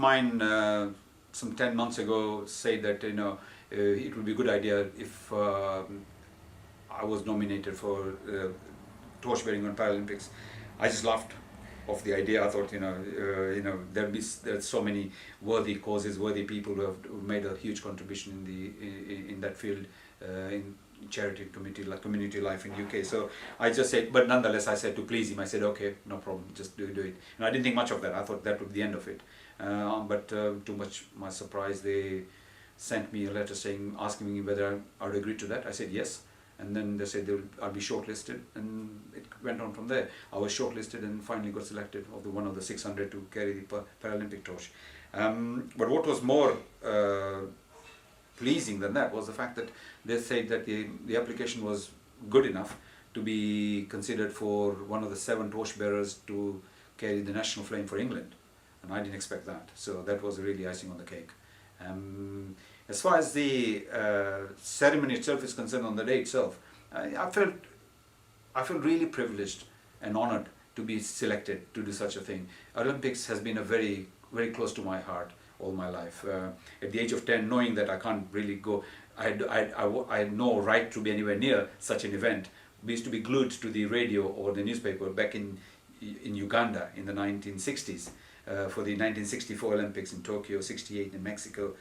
mine some 10 months ago said that it would be a good idea if I was nominated for torch bearing on Paralympics. I just laughed off the idea. I thought there's so many worthy causes, worthy people who have made a huge contribution in that field, in charity community life in UK. So I just said, but nonetheless I said, to please him, I said, okay, no problem, just do it. And I didn't think much of that. I thought that would be the end of it. But to my surprise, they sent me a letter asking me whether I would agree to that. I said yes. And then they said I'll be shortlisted, and it went on from there. I was shortlisted and finally got selected of one of the 600 to carry the Paralympic torch. But what was more pleasing than that was the fact that they said that the application was good enough to be considered for one of the 7 torch bearers to carry the national flame for England. And I didn't expect that. So that was really icing on the cake. As far as the ceremony itself is concerned, on the day itself, I felt really privileged and honoured to be selected to do such a thing. Olympics has been a very, very close to my heart all my life. At the age of 10, knowing that I can't really go, I had no right to be anywhere near such an event. We used to be glued to the radio or the newspaper back in Uganda in the 1960s. For the 1964 Olympics in Tokyo, 68 in Mexico,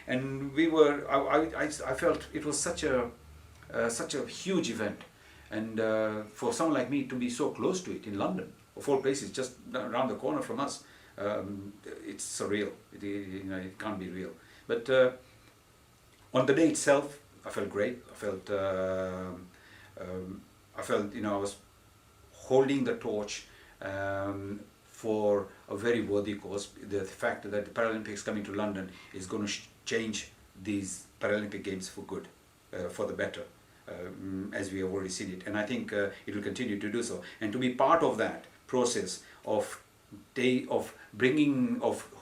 and I felt it was such a huge event, and for someone like me to be so close to it in London, of all places, just around the corner from us, it's surreal. It can't be real. But on the day itself, I felt great. I felt I was holding the torch for a very worthy cause. The fact that the Paralympics coming to London is going to change these Paralympic Games for good, for the better, as we have already seen it. And I think it will continue to do so. And to be part of that process of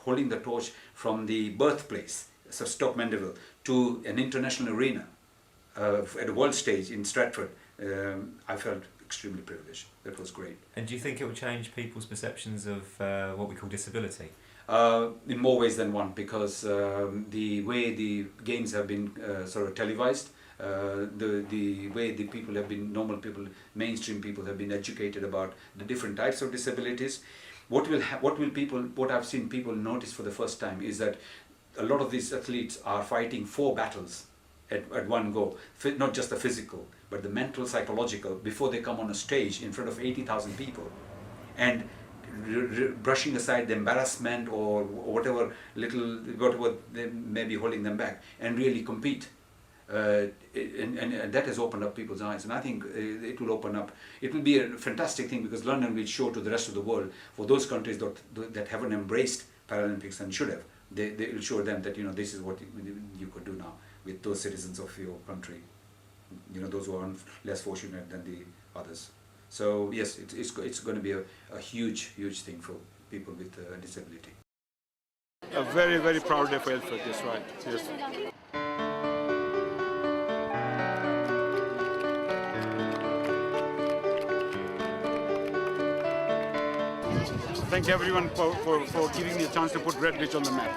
holding the torch from the birthplace, so Stoke Mandeville, to an international arena at a world stage in Stratford, I felt extremely privileged. That was great. And do you think it will change people's perceptions of what we call disability? In more ways than one, because the way the games have been sort of televised, the way the people have been, normal people, mainstream people have been educated about the different types of disabilities. What I've seen people notice for the first time is that a lot of these athletes are fighting 4 battles at one go, not just the physical, but the mental, psychological, before they come on a stage in front of 80,000 people, and brushing aside the embarrassment or whatever they may be holding them back, and really compete. And that has opened up people's eyes, and I think it will open up. It will be a fantastic thing, because London will show to the rest of the world, for those countries that haven't embraced Paralympics and should have, they will show them that this is what you could do now with those citizens of your country, those who are less fortunate than the others. So yes, it's going to be a huge thing for people with disability. A very, very proud day for Ilford, that's right. Yes. Thank everyone for giving me a chance to put Redbridge on the map.